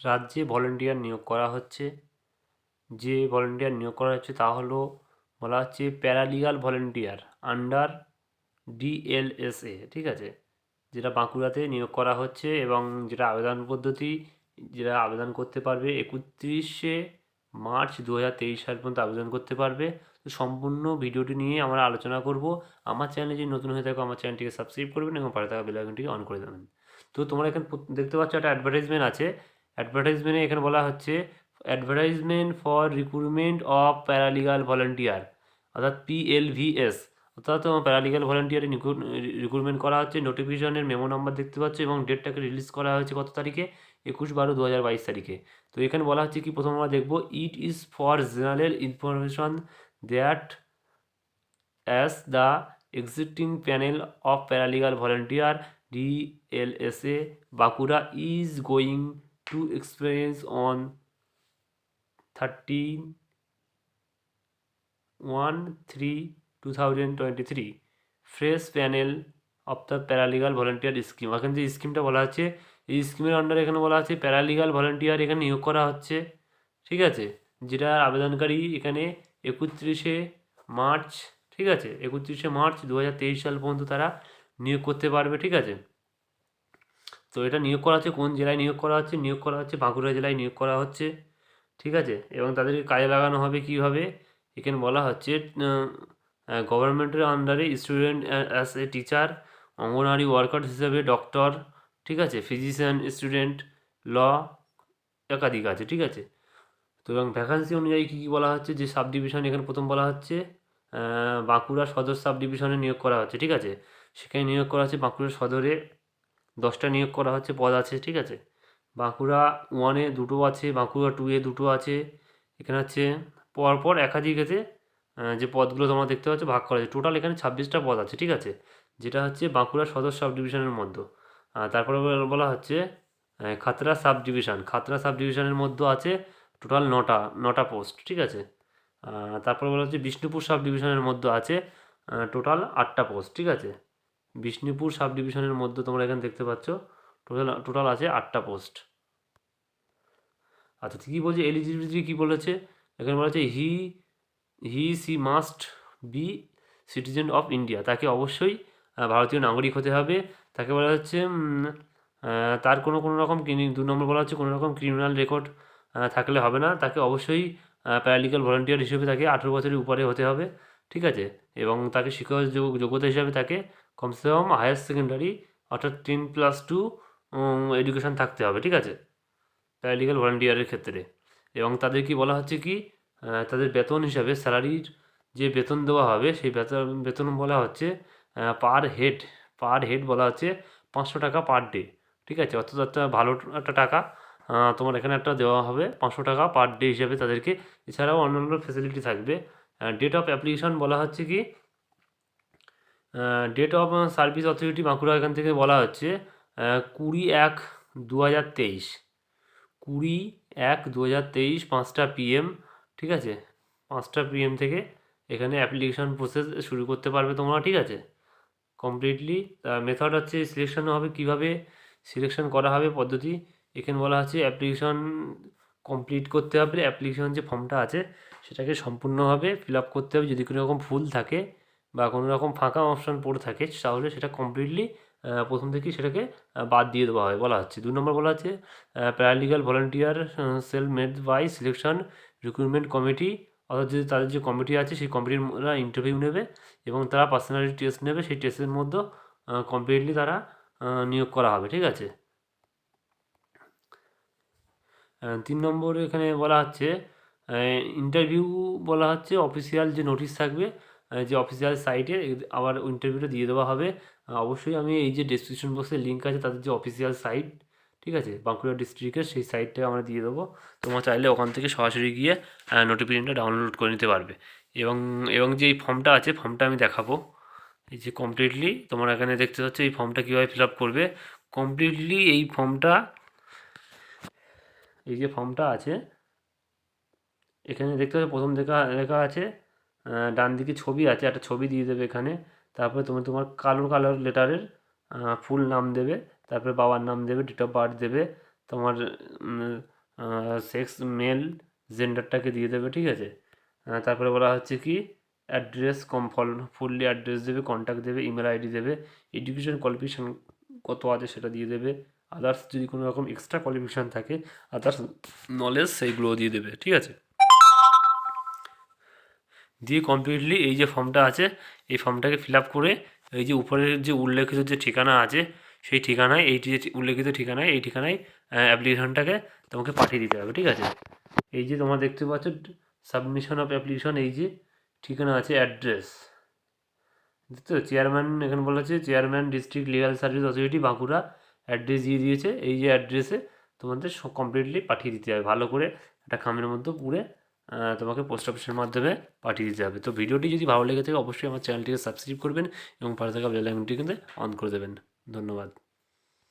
রাজ্যে ভলেন্টিয়ার নিয়োগ করা হচ্ছে। যে ভলেন্টিয়ার নিয়োগ করা হচ্ছে তা হলো বলা হচ্ছে প্যারালিগাল ভলেন্টিয়ার আন্ডার ডিএলএসএ, ঠিক আছে, যেটা বাঁকুড়াতে নিয়োগ করা হচ্ছে। এবং যেটা আবেদন পদ্ধতি, যেটা আবেদন করতে পারবে 31শে মার্চ 2023 সাল পর্যন্ত আবেদন করতে পারবে। তো সম্পূর্ণ ভিডিওটি নিয়ে আমরা আলোচনা করব। আমার চ্যানেলে যদি নতুন হয়ে থাকো আমার চ্যানেলটিকে সাবস্ক্রাইব করবেন এবং পাশে থাকা বেল আইকনটিকে অন করে দেবেন। তো তোমরা এখানে দেখতে পাচ্ছ একটা অ্যাডভার্টাইজমেন্ট আছে। অ্যাডভার্টাইজমেন্টে এখানে বলা হচ্ছে advertisement for recruitment of paralegal volunteer, অর্থাৎ PLVS, অর্থাৎ প্যারালিগাল ভলান্টিয়ারে রিক্রুটমেন্ট করা হচ্ছে। নোটিফিকেশনের মেমো নাম্বার দেখতে পাচ্ছ এবং ডেটটাকে রিলিজ করা হয়েছে কত তারিখে, 21/12/2022 তারিখে। তো এখানে বলা হচ্ছে কি, প্রথম আমরা দেখবো it is for general information that as the existing panel of paralegal volunteer DLSA Bankura is going to experience on 13/1/2023 fresh panel of the paralegal volunteer scheme. এখানে যে স্কিমটা বলা আছে, এই স্কিমের আন্ডারে এখানে বলা আছে প্যারালিগাল ভলান্টিয়ার এখানে নিয়োগ করা হচ্ছে, ঠিক আছে, যেটা আবেদনকারী এখানে 31শে মার্চ, ঠিক আছে, 31শে মার্চ 2023 সাল পর্যন্ত তারা নিয়োগ করতে পারবে, ঠিক আছে। তো এটা নিয়োগ করা হচ্ছে কোন জেলায় নিয়োগ করা হচ্ছে, নিয়োগ করা হচ্ছে বাঁকুড়া জেলায় নিয়োগ করা হচ্ছে, ঠিক আছে। এবং তাদেরকে কাজে লাগানো হবে কীভাবে, এখানে বলা হচ্ছে গভর্নমেন্টের আন্ডারে student as a teacher, anganwadi worker হিসেবে ডক্টর, ঠিক আছে, ফিজিশিয়ান স্টুডেন্ট, ল একাধিক আছে, ঠিক আছে। তো এবং ভ্যাকান্সি অনুযায়ী কী কী বলা হচ্ছে, যে সাব ডিভিশন এখানে প্রথম বলা হচ্ছে বাঁকুড়া সদর সাব ডিভিশনে নিয়োগ করা হচ্ছে, ঠিক আছে। সেখানে নিয়োগ করা হচ্ছে বাঁকুড়া সদরে 10টা নিয়োগ করা হচ্ছে, পদ আছে, ঠিক আছে। বাঁকুড়া 1-এ 2টো আছে, বাঁকুড়া 2-এ 2টো আছে। এখানে হচ্ছে পরপর একাধিক এতে যে পদগুলো তোমরা দেখতে পাচ্ছ ভাগ করা আছে। টোটাল এখানে 26টা পদ আছে, ঠিক আছে, যেটা হচ্ছে বাঁকুড়া সদর সাব ডিভিশনের মধ্যে। তারপরে বলা হচ্ছে খাতড়া সাব ডিভিশনের মধ্যে আছে টোটাল 9টা পোস্ট, ঠিক আছে। তারপরে বলা হচ্ছে বিষ্ণুপুর সাব ডিভিশনের মধ্যে আছে টোটাল 8টা পোস্ট, ঠিক আছে। বিষ্ণুপুর সাব ডিভিশনের মধ্যে তোমরা এখানে দেখতে পাচ্ছ টোটাল আছে 8টা পোস্ট। আচ্ছা, কী বলছে এলিজিবিলিটি কী বলেছে, এখানে বলা হচ্ছে C must be citizen of India, তাকে অবশ্যই ভারতীয় নাগরিক হতে হবে। তাকে বলা হচ্ছে তার কোনো রকম 2 নম্বর বলা হচ্ছে কোনো রকম ক্রিমিনাল রেকর্ড থাকলে হবে না, তাকে অবশ্যই প্যারালিগাল ভলান্টিয়ার হিসেবে তাকে 18 বছরের উপরে হতে হবে, ঠিক আছে। এবং তাকে শিক্ষাগত যোগ্যতা হিসাবে তাকে কমসে কম হায়ার সেকেন্ডারি অর্থাৎ 10+2 এডুকেশান থাকতে হবে, ঠিক আছে, প্যারালিগাল ভলান্টিয়ারের ক্ষেত্রে। এবং তাদের কি বলা হচ্ছে কি, তাদের বেতন হিসাবে স্যালারির যে বেতন দেওয়া হবে সেই বেতন বলা হচ্ছে পার হেড বলা হচ্ছে 500 টাকা পার ডে, ঠিক আছে। অর্থাৎ একটা ভালো একটা টাকা তোমার এখানে একটা দেওয়া হবে 500 টাকা পার ডে হিসাবে তাদেরকে। এছাড়াও অন্যান্য ফেসিলিটি থাকবে। ডেট অফ অ্যাপ্লিকেশন বলা হচ্ছে কি, date of service authority Bankura এখান থেকে বলা হচ্ছে 20/1/2023, 20/1/2023 5টা PM, ঠিক আছে, 5টা PM থেকে এখানে অ্যাপ্লিকেশন প্রসেস শুরু করতে পারবে তোমরা, ঠিক আছে, কমপ্লিটলি। মেথড হচ্ছে সিলেকশন হবে, কীভাবে সিলেকশন করা হবে পদ্ধতি, এখানে বলা আছে অ্যাপ্লিকেশন কমপ্লিট করতে হবে। অ্যাপ্লিকেশন যে ফর্মটা আছে সেটাকে সম্পূর্ণভাবে ফিল আপ করতে হবে। যদি কোনো রকম ভুল থাকে বা কোনো রকম ফাঁকা অপশান পড়ে থাকে তাহলে সেটা কমপ্লিটলি প্রথম থেকেই সেটাকে বাদ দিয়ে দেওয়া হয় বলা হচ্ছে। 2 নম্বর বলা আছে paralegal volunteer cell made by selection recruitment committee, অর্থাৎ যদি তাদের যে কমিটি আছে সেই কমিটির ইন্টারভিউ নেবে এবং তারা পার্সোনালিটি টেস্ট নেবে, সেই টেস্টের মধ্যে কমপ্লিটলি তারা নিয়োগ করা হবে, ঠিক আছে। 3 নম্বরে এখানে বলা হচ্ছে ইন্টারভিউ বলা হচ্ছে অফিসিয়াল যে নোটিশ থাকবে, যে অফিসিয়াল সাইটে আবার ইন্টারভিউটা দিয়ে দেওয়া হবে। অবশ্যই আমি এই যে ডেসক্রিপশন বক্সে লিঙ্ক আছে তাদের যে অফিসিয়াল সাইট, ঠিক আছে, বাঁকুড়া ডিস্ট্রিক্টের, সেই সাইটটা আমরা দিয়ে দেবো। তোমরা চাইলে ওখান থেকে সরাসরি গিয়ে নোটিফিকেশনটা ডাউনলোড করে নিতে পারবে। এবং যে এই ফর্মটা আছে ফর্মটা আমি দেখাবো। এই যে কমপ্লিটলি তোমরা এখানে দেখতে পাচ্ছ এই ফর্মটা কীভাবে ফিল আপ করবে। কমপ্লিটলি এই ফর্মটা, এই যে ফর্মটা আছে এখানে দেখতে পাচ্ছ প্রথম লেখা আছে, ডান দিকে ছবি আছে, একটা ছবি দিয়ে দেবে এখানে। তারপরে তোমার কালার লেটারের ফুল নাম দেবে, তারপরে বাবার নাম দেবে, ডেট অফ বার্থ দেবে, তোমার সেক্স মেল জেন্ডারটাকে দিয়ে দেবে, ঠিক আছে। তারপরে বলা হচ্ছে কি অ্যাড্রেস ফুললি অ্যাড্রেস দেবে, কন্ট্যাক্ট দেবে, ইমেল আইডি দেবে, এডুকেশন কোয়ালিফিকেশান কত আছে সেটা দিয়ে দেবে, আদার্স যদি কোনো রকম এক্সট্রা কোয়ালিফিকেশান থাকে, আদার্স নলেজ সেইগুলোও দিয়ে দেবে, ঠিক আছে। দিয়ে কমপ্লিটলি এই যে ফর্মটা আছে এই ফর্মটাকে ফিল আপ করে এই যে উপরের যে উল্লেখিত যে ঠিকানা আছে সেই ঠিকানায় এইটি যে উল্লেখিত ঠিকানায় এই ঠিকানায় অ্যাপ্লিকেশনটাকে তোমাকে পাঠিয়ে দিতে হবে, ঠিক আছে। এই যে তোমরা দেখতে পাচ্ছ সাবমিশন অফ অ্যাপ্লিকেশন, এই যে ঠিকানা আছে অ্যাড্রেস, তো চেয়ারম্যান এখানে বলা আছে chairman district legal service authority Bankura, address দিয়ে দিয়েছে। এই যে অ্যাড্রেসে তোমাদের কমপ্লিটলি পাঠিয়ে দিতে হবে, ভালো করে একটা খামের মধ্যে পুরে তোমাকে পোস্ট অফিসের মাধ্যমে পাঠিয়ে দিতে হবে। তো ভিডিওটি যদি ভালো লেগে থাকে অবশ্যই আমার চ্যানেলটিকে সাবস্ক্রাইব করবেন এবং পাশে থাকা বেল আইকনটি কিন্তু অন করে দেবেন। ধন্যবাদ।